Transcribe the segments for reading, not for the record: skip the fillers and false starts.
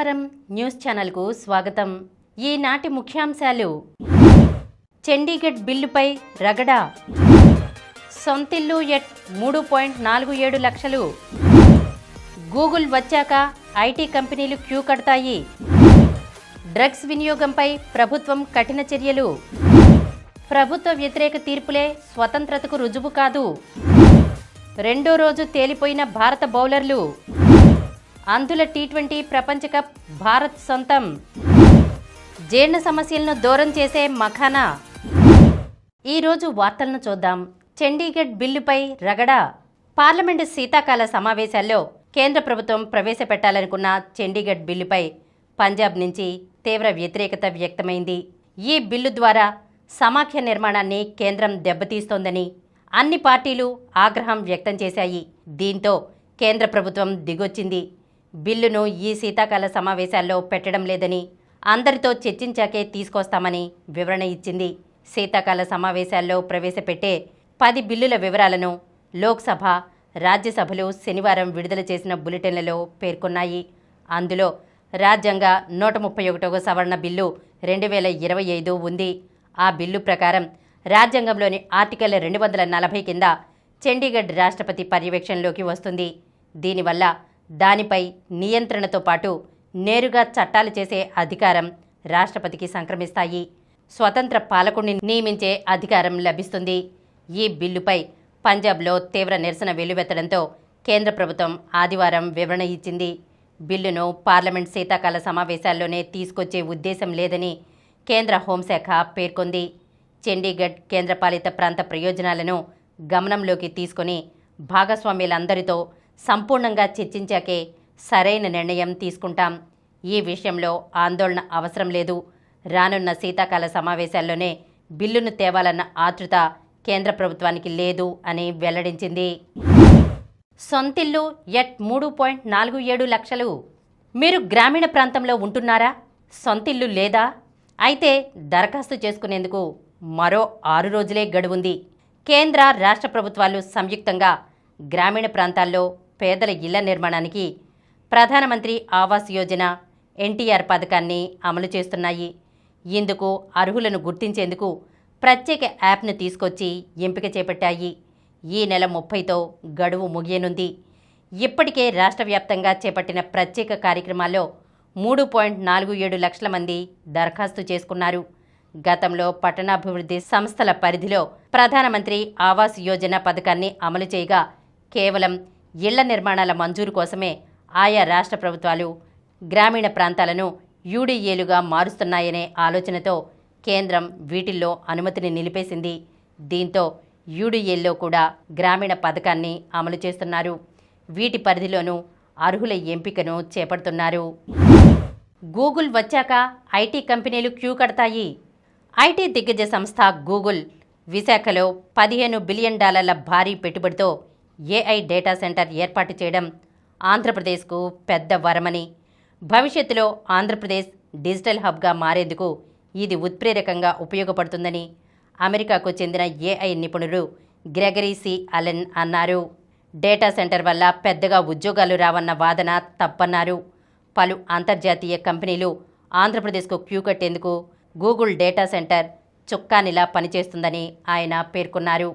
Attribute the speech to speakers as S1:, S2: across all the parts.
S1: సమరం న్యూస్ ఛానల్కు స్వాగతం. ఈనాటి ముఖ్యాంశాలు: చండీగఢ్ బిల్లుపై రగడ, సొంతిల్లు ఎట్ 3.47 లక్షలు, గూగుల్ వచ్చాక ఐటీ కంపెనీలు క్యూ కడతాయి, డ్రగ్స్ వినియోగంపై ప్రభుత్వం కఠిన చర్యలు, ప్రభుత్వ వ్యతిరేక తీర్పులే స్వతంత్రతకు రుజువు కాదు, రెండో రోజు తేలిపోయిన భారత బౌలర్లు, అంధుల టీ20 ప్రపంచ కప్ భారత్ సొంతం, జీర్ణ సమస్యలను దూరం చేసే మఖానా. ఈరోజు వార్తలను చూద్దాం. చండీగఢ్ బిల్లుపై రగడ. పార్లమెంటు శీతాకాల సమావేశాల్లో కేంద్ర ప్రభుత్వం ప్రవేశపెట్టాలనుకున్న చండీగఢ్ బిల్లుపై పంజాబ్ నుంచి తీవ్ర వ్యతిరేకత వ్యక్తమైంది. ఈ బిల్లు ద్వారా సమాఖ్య నిర్మాణాన్ని కేంద్రం దెబ్బతీస్తోందని అన్ని పార్టీలు ఆగ్రహం వ్యక్తం చేశాయి. దీంతో కేంద్ర ప్రభుత్వం దిగొచ్చింది. బిల్లును ఈ శీతాకాల సమావేశాల్లో పెట్టడం లేదని, అందరితో చర్చించాకే తీసుకొస్తామని వివరణ ఇచ్చింది. శీతాకాల సమావేశాల్లో ప్రవేశపెట్టే 10 బిల్లుల వివరాలను లోక్సభ, రాజ్యసభలు శనివారం విడుదల చేసిన బులెటిన్లలో పేర్కొన్నాయి. అందులో రాజ్యాంగ 131వ సవరణ బిల్లు 2025 ఉంది. ఆ బిల్లు ప్రకారం రాజ్యాంగంలోని ఆర్టికల్ 240 కింద చండీగఢ్ రాష్ట్రపతి పర్యవేక్షణలోకి వస్తుంది. దీనివల్ల దానిపై నియంత్రణతో పాటు నేరుగా చట్టాలు చేసే అధికారం రాష్ట్రపతికి సంక్రమిస్తాయి. స్వతంత్ర పాలకుడిని నియమించే అధికారం లభిస్తుంది. ఈ బిల్లుపై పంజాబ్లో తీవ్ర నిరసన వెల్లువెత్తడంతో కేంద్ర ప్రభుత్వం ఆదివారం వివరణ ఇచ్చింది. బిల్లును పార్లమెంట్ శీతాకాల సమావేశాల్లోనే తీసుకొచ్చే ఉద్దేశం లేదని కేంద్ర హోంశాఖ పేర్కొంది. చండీగఢ్ కేంద్రపాలిత ప్రాంత ప్రయోజనాలను గమనంలోకి తీసుకుని భాగస్వామ్యులందరితో సంపూర్ణంగా చర్చించాకే సరైన నిర్ణయం తీసుకుంటాం. ఈ విషయంలో ఆందోళన అవసరం లేదు. రానున్న శీతాకాల సమావేశాల్లోనే బిల్లును తేవాలన్న ఆతృత కేంద్ర ప్రభుత్వానికి లేదు అని వెల్లడించింది. సొంతిల్లు ఎట్ 3.47 లక్షలు. మీరు గ్రామీణ ప్రాంతంలో ఉంటున్నారా? సొంతిల్లు లేదా? అయితే దరఖాస్తు చేసుకునేందుకు మరో 6 రోజులే గడువుంది. కేంద్ర రాష్ట్ర ప్రభుత్వాలు సంయుక్తంగా గ్రామీణ ప్రాంతాల్లో పేదల ఇళ్ల నిర్మాణానికి ప్రధానమంత్రి ఆవాస్ యోజన ఎన్టీఆర్ పథకాన్ని అమలు చేస్తున్నాయి. ఇందుకు అర్హులను గుర్తించేందుకు ప్రత్యేక యాప్ను తీసుకొచ్చి ఎంపిక చేపట్టాయి. ఈ నెల 30తో గడువు ముగియనుంది. ఇప్పటికే రాష్ట్ర వ్యాప్తంగా చేపట్టిన ప్రత్యేక కార్యక్రమాల్లో 3.47 లక్షల మంది దరఖాస్తు చేసుకున్నారు. గతంలో పట్టణాభివృద్ధి సంస్థల పరిధిలో ప్రధానమంత్రి ఆవాస్ యోజన పథకాన్ని అమలు చేయగా కేవలం ఇళ్ల నిర్మాణాల మంజూరు కోసమే ఆయా రాష్ట్ర ప్రభుత్వాలు గ్రామీణ ప్రాంతాలను యూడీఏలుగా మారుస్తున్నాయనే ఆలోచనతో కేంద్రం వీటిల్లో అనుమతిని నిలిపేసింది. దీంతో యూడీఏల్లో కూడా గ్రామీణ పథకాన్ని అమలు చేస్తున్నారు. వీటి పరిధిలోనూ అర్హుల ఎంపికను చేపడుతున్నారు. గూగుల్ వచ్చాక ఐటీ కంపెనీలు క్యూ కడతాయి. ఐటీ దిగ్గజ సంస్థ గూగుల్ విశాఖలో $15 బిలియన్ భారీ పెట్టుబడితో ఏఐ డేటా సెంటర్ ఏర్పాటు చేయడం ఆంధ్రప్రదేశ్కు పెద్ద వరమని, భవిష్యత్తులో ఆంధ్రప్రదేశ్ డిజిటల్ హబ్గా మారేందుకు ఇది ఉత్ప్రేరకంగా ఉపయోగపడుతుందని అమెరికాకు చెందిన ఏఐ నిపుణుడు గ్రెగరీ సి అలెన్ అన్నారు. డేటా సెంటర్ వల్ల పెద్దగా ఉద్యోగాలు రావన్న వాదన తప్పన్నారు. పలు అంతర్జాతీయ కంపెనీలు ఆంధ్రప్రదేశ్కు క్యూ కట్టేందుకు గూగుల్ డేటా సెంటర్ చుక్కానిలా పనిచేస్తుందని ఆయన పేర్కొన్నారు.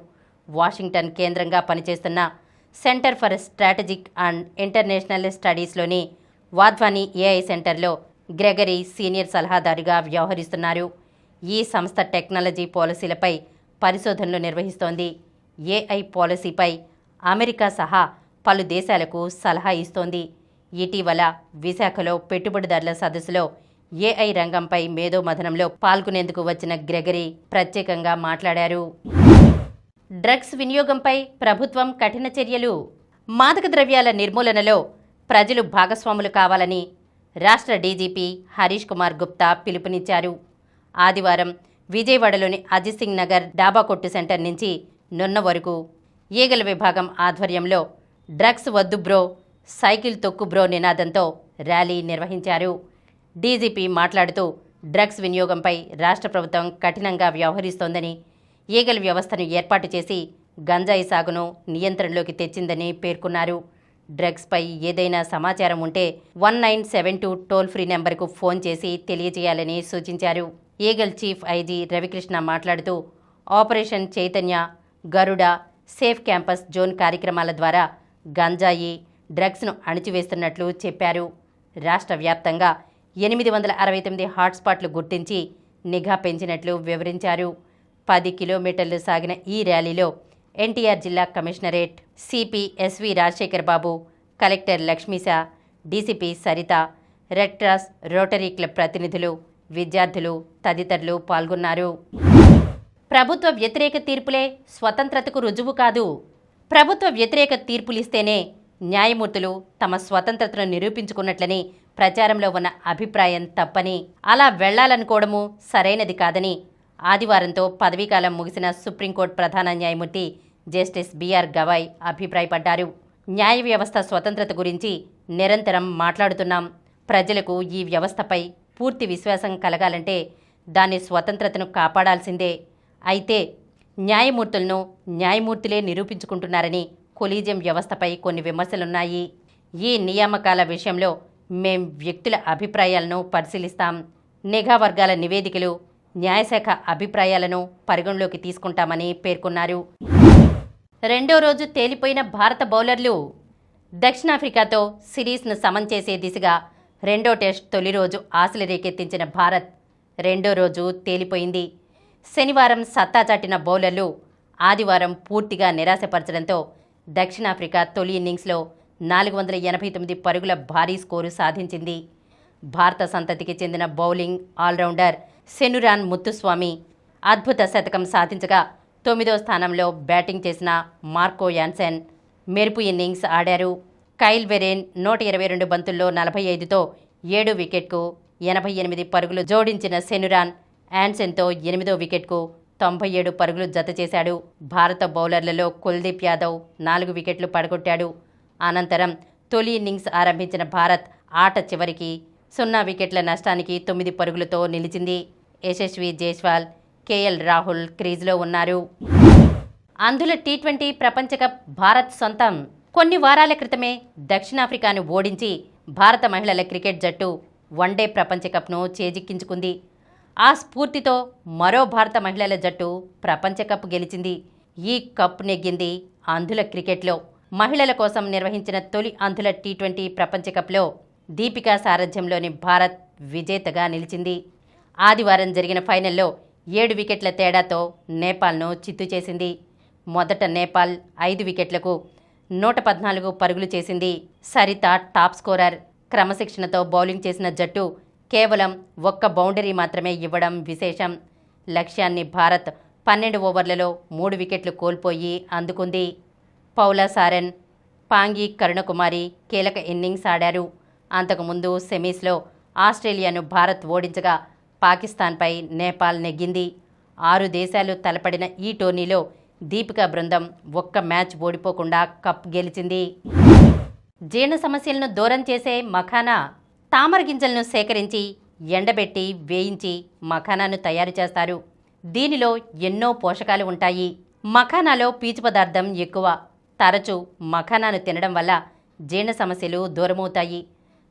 S1: వాషింగ్టన్ కేంద్రంగా పనిచేస్తున్న centre for strategic and international స్టడీస్లోని వాధ్వానీ ఏఐ సెంటర్లో గ్రెగరీ సీనియర్ సలహాదారుగా వ్యవహరిస్తున్నారు. ఈ సంస్థ టెక్నాలజీ పాలసీలపై పరిశోధనలు నిర్వహిస్తోంది. ఏఐ పాలసీపై అమెరికా సహా పలు దేశాలకు సలహా ఇస్తోంది. ఇటీవల విశాఖలో పెట్టుబడిదారుల సదస్సులో ఏఐ రంగంపై మేధోమథనంలో పాల్గొనేందుకు వచ్చిన గ్రెగరీ ప్రత్యేకంగా మాట్లాడారు. డ్రగ్స్ వినియోగంపై ప్రభుత్వం కఠిన చర్యలు. మాదక ద్రవ్యాల నిర్మూలనలో ప్రజలు భాగస్వాములు కావాలని రాష్ట్ర డీజీపీ హరీష్ కుమార్ గుప్తా పిలుపునిచ్చారు. ఆదివారం విజయవాడలోని అజిత్ సింగ్ నగర్ డాబా కొట్టు సెంటర్ నుంచి నున్న వరకు ఈగల విభాగం ఆధ్వర్యంలో డ్రగ్స్ వద్దు బ్రో, సైకిల్ తొక్కు బ్రో నినాదంతో ర్యాలీ నిర్వహించారు. డీజీపీ మాట్లాడుతూ డ్రగ్స్ వినియోగంపై రాష్ట్ర ప్రభుత్వం కఠినంగా వ్యవహరిస్తోందని, ఈగల వ్యవస్థను ఏర్పాటు చేసి గంజాయి సాగును నియంత్రణలోకి తెచ్చిందని పేర్కొన్నారు. డ్రగ్స్పై ఏదైనా సమాచారం ఉంటే 1972 టోల్ ఫ్రీ నెంబర్కు ఫోన్ చేసి తెలియజేయాలని సూచించారు. ఈగల్ చీఫ్ ఐజీ రవికృష్ణ మాట్లాడుతూ ఆపరేషన్ చైతన్య, గరుడ, సేఫ్ క్యాంపస్ జోన్ కార్యక్రమాల ద్వారా గంజాయి, డ్రగ్స్ను అణిచివేస్తున్నట్లు చెప్పారు. రాష్ట్ర వ్యాప్తంగా 869 హాట్స్పాట్లు గుర్తించి నిఘా పెంచినట్లు వివరించారు. 10 కిలోమీటర్లు సాగిన ఈ ర్యాలీలో ఎన్టీఆర్ జిల్లా commissionerate CP SV Rajasekhar Babu, collector Lakshmisha, DCP Saritha, red cross, rotary club ప్రతినిధులు, విద్యార్థులు తదితరులు పాల్గొన్నారు. ప్రభుత్వ వ్యతిరేక తీర్పులే స్వతంత్రతకు రుజువు కాదు. ప్రభుత్వ వ్యతిరేక తీర్పులిస్తేనే న్యాయమూర్తులు తమ స్వతంత్రతను నిరూపించుకున్నట్లని ప్రచారంలో ఉన్న అభిప్రాయం తప్పని, అలా వెళ్లాలనుకోవడము సరైనది కాదని ఆదివారంతో పదవీకాలం ముగిసిన సుప్రీంకోర్టు ప్రధాన న్యాయమూర్తి జస్టిస్ బిఆర్ గవాయ్ అభిప్రాయపడ్డారు. న్యాయ వ్యవస్థ స్వతంత్రత గురించి నిరంతరం మాట్లాడుతున్నాం. ప్రజలకు ఈ వ్యవస్థపై పూర్తి విశ్వాసం కలగాలంటే దాని స్వతంత్రతను కాపాడాల్సిందే. అయితే న్యాయమూర్తులను న్యాయమూర్తులే నిరూపించుకుంటున్నారని కొలీజియం వ్యవస్థపై కొన్ని విమర్శలున్నాయి. ఈ నియామకాల విషయంలో మేం వ్యక్తుల అభిప్రాయాలను పరిశీలిస్తాం. నిఘా వర్గాల నివేదికలు, న్యాయశాఖ అభిప్రాయాలను పరిగణలోకి తీసుకుంటామని పేర్కొన్నారు. రెండో రోజు తేలిపోయిన భారత బౌలర్లు. దక్షిణాఫ్రికాతో సిరీస్ను సమం చేసే దిశగా రెండో టెస్ట్ తొలి రోజు ఆశలు రేకెత్తించిన భారత్ రెండో రోజు తేలిపోయింది. శనివారం సత్తా చాటిన బౌలర్లు ఆదివారం పూర్తిగా నిరాశపరచడంతో దక్షిణాఫ్రికా తొలి ఇన్నింగ్స్లో 489 పరుగుల భారీ స్కోరు సాధించింది. భారత సంతతికి చెందిన బౌలింగ్ ఆల్రౌండర్ సెనురాన్ ముత్తుస్వామి అద్భుత శతకం సాధించగా 9వ స్థానంలో బ్యాటింగ్ చేసిన మార్కో యాన్సెన్ మెరుపు ఇన్నింగ్స్ ఆడారు. కైల్ వెరేన్ 122 బంతుల్లో 45తో 7 వికెట్కు 88 పరుగులు జోడించిన సెనురాన్ యాన్సెన్తో 8వ వికెట్కు 97 పరుగులు జతచేశాడు. భారత బౌలర్లలో కుల్దీప్ యాదవ్ 4 వికెట్లు పడగొట్టాడు. అనంతరం తొలి ఇన్నింగ్స్ ఆరంభించిన భారత్ ఆట చివరికి 0 వికెట్ల నష్టానికి 9 పరుగులతో నిలిచింది. యశస్వి జైస్వాల్, కేఎల్ రాహుల్ క్రీజ్లో ఉన్నారు. అంధుల టీ20 ప్రపంచ కప్ భారత్ సొంతం. కొన్ని వారాల క్రితమే దక్షిణాఫ్రికాను ఓడించి భారత మహిళల క్రికెట్ జట్టు వన్డే ప్రపంచ కప్ను చేజిక్కించుకుంది. ఆ స్ఫూర్తితో మరో భారత మహిళల జట్టు ప్రపంచ కప్ గెలిచింది. ఈ కప్ నెగ్గింది అంధుల క్రికెట్లో. మహిళల కోసం నిర్వహించిన తొలి అంధుల టీ20 ప్రపంచ కప్లో దీపికా సారథ్యంలోని భారత్ విజేతగా నిలిచింది. ఆదివారం జరిగిన ఫైనల్లో 7 వికెట్ల తేడాతో నేపాల్ను చిత్తు చేసింది. మొదట నేపాల్ 5 వికెట్లకు 114 పరుగులు చేసింది. Saritha top scorer. క్రమశిక్షణతో బౌలింగ్ చేసిన జట్టు కేవలం 1 బౌండరీ మాత్రమే ఇవ్వడం విశేషం. లక్ష్యాన్ని భారత్ 12 ఓవర్లలో 3 వికెట్లు కోల్పోయి అందుకుంది. పౌలా సారెన్, పాంగి కరుణకుమారి కీలక ఇన్నింగ్స్ ఆడారు. అంతకుముందు సెమీస్లో ఆస్ట్రేలియాను భారత్ ఓడించగా పాకిస్తాన్పై నేపాల్ నెగ్గింది. 6 దేశాలు తలపడిన ఈ టోర్నీలో దీపికా బృందం 1 మ్యాచ్ ఓడిపోకుండా కప్ గెలిచింది. జీర్ణ సమస్యలను దూరం చేసే మఖానా. తామర గింజలను సేకరించి ఎండబెట్టి వేయించి మఖానాను తయారు చేస్తారు. దీనిలో ఎన్నో పోషకాలు ఉంటాయి. మఖానాలో పీచు పదార్థం ఎక్కువ. తరచూ మఖానాను తినడం వల్ల జీర్ణ సమస్యలు దూరమవుతాయి.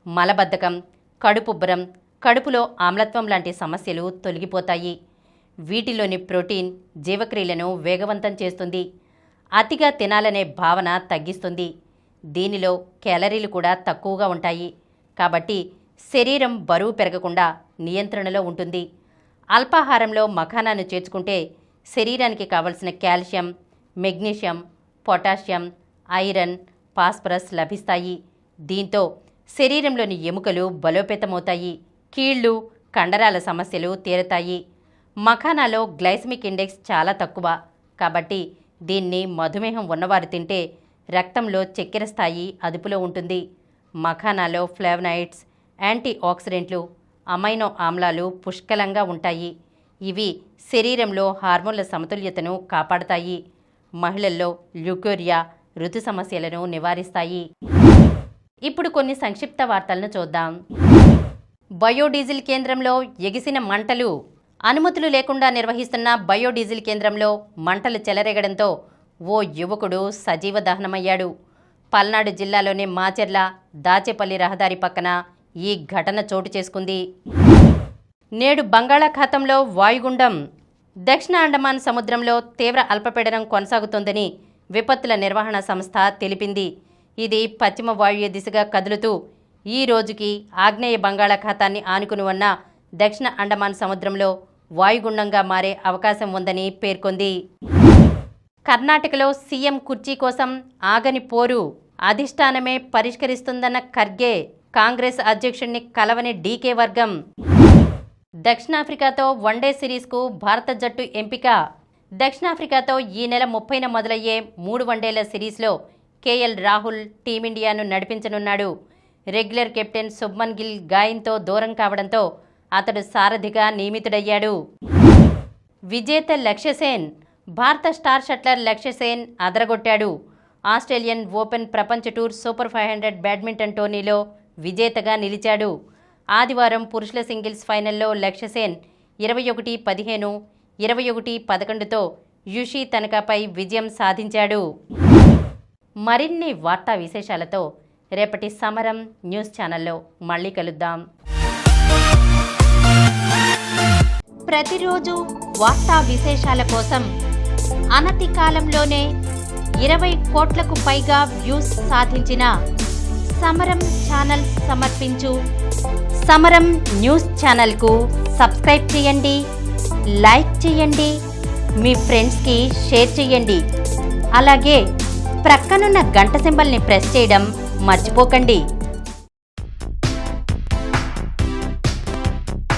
S1: మలబద్ధకం, కడుపుబ్బరం, కడుపులో ఆమ్లత్వం లాంటి సమస్యలు తొలగిపోతాయి. వీటిలోని ప్రోటీన్ జీవక్రియలను వేగవంతం చేస్తుంది. అతిగా తినాలనే భావన తగ్గిస్తుంది. దీనిలో క్యాలరీలు కూడా తక్కువగా ఉంటాయి. కాబట్టి శరీరం బరువు పెరగకుండా నియంత్రణలో ఉంటుంది. అల్పాహారంలో మఖానాను చేర్చుకుంటే శరీరానికి కావలసిన calcium, magnesium, potassium, iron, phosphorus లభిస్తాయి. దీంతో శరీరంలోని ఎముకలు బలోపేతమవుతాయి. కీళ్లు, కండరాల సమస్యలు తీరతాయి. మఖానాలో గ్లైసమిక్ ఇండెక్స్ చాలా తక్కువ. కాబట్టి దీన్ని మధుమేహం ఉన్నవారు తింటే రక్తంలో చక్కెర స్థాయి అదుపులో ఉంటుంది. మఖానాలో ఫ్లేవనాయిడ్స్, యాంటీ ఆక్సిడెంట్లు, అమైనో ఆమ్లాలు పుష్కలంగా ఉంటాయి. ఇవి శరీరంలో హార్మోన్ల సమతుల్యతను కాపాడతాయి. మహిళల్లో ల్యూకోరియా, ఋతు సమస్యలను నివారిస్తాయి. ఇప్పుడు కొన్ని సంక్షిప్త వార్తలను చూద్దాం. బయోడీజిల్ కేంద్రంలో ఎగిసిన మంటలు. అనుమతులు లేకుండా నిర్వహిస్తున్న బయోడీజిల్ కేంద్రంలో మంటలు చెలరేగడంతో ఓ యువకుడు సజీవ దహనమయ్యాడు. పల్నాడు జిల్లాలోని మాచెర్ల దాచేపల్లి రహదారి పక్కన ఈ ఘటన చోటు చేసుకుంది. నేడు బంగాళాఖాతంలో వాయుగుండం దక్షిణ అండమాన్ సముద్రంలో తీవ్ర అల్పపీడనం కొనసాగుతోందని విపత్తుల నిర్వహణ సంస్థ తెలిపింది. ఇది పశ్చిమ వాయువ్య దిశగా కదులుతూ ఈ రోజుకి ఆగ్నేయ బంగాళాఖాతాన్ని ఆనుకుని ఉన్న దక్షిణ అండమాన్ సముద్రంలో వాయుగుండంగా మారే అవకాశం ఉందని పేర్కొంది. కర్ణాటకలో సీఎం కుర్చీ కోసం ఆగని పోరు అధిష్టానమే పరిష్కరిస్తుందన్న ఖర్గే కాంగ్రెస్ అధ్యక్షుడిని కలవని డీకే వర్గం. దక్షిణాఫ్రికాతో వన్డే సిరీస్కు భారత జట్టు ఎంపిక. దక్షిణాఫ్రికాతో ఈ నెల 30న మొదలయ్యే 3 వన్డేల సిరీస్లో కేఎల్ రాహుల్ టీమిండియాను నడిపించనున్నాడు. రెగ్యులర్ కెప్టెన్ శుభ్మన్ గిల్ గాయంతో దూరం కావడంతో అతడు సారథిగా నియమితుడయ్యాడు. విజేత లక్ష్యసేన్. భారత స్టార్ షట్లర్ లక్ష్యసేన్ అదరగొట్టాడు. ఆస్ట్రేలియన్ ఓపెన్ ప్రపంచ టూర్ సూపర్ 500 బ్యాడ్మింటన్ టోర్నీలో విజేతగా నిలిచాడు. ఆదివారం పురుషుల సింగిల్స్ ఫైనల్లో లక్ష్యసేన్ 21-15, 21-11తో యుషి తనకాపై విజయం సాధించాడు. మరిన్ని వార్తా విశేషాలతో రేపటి సమరం న్యూస్ ఛానల్లో మళ్ళీ కలుద్దాం. ప్రతిరోజు వార్తా విశేషాల కోసం అనతి కాలంలోనే 20 కోట్లకు పైగా వ్యూస్ సాధించిన సమరం ఛానల్ సమర్పించు సమరం న్యూస్ ఛానల్కు సబ్స్క్రైబ్ చేయండి, లైక్ చేయండి, మీ ఫ్రెండ్స్కి షేర్ చేయండి. అలాగే ప్రక్కనున్న గంట సింబల్ని ప్రెస్ చేయడం మర్చిపోకండి.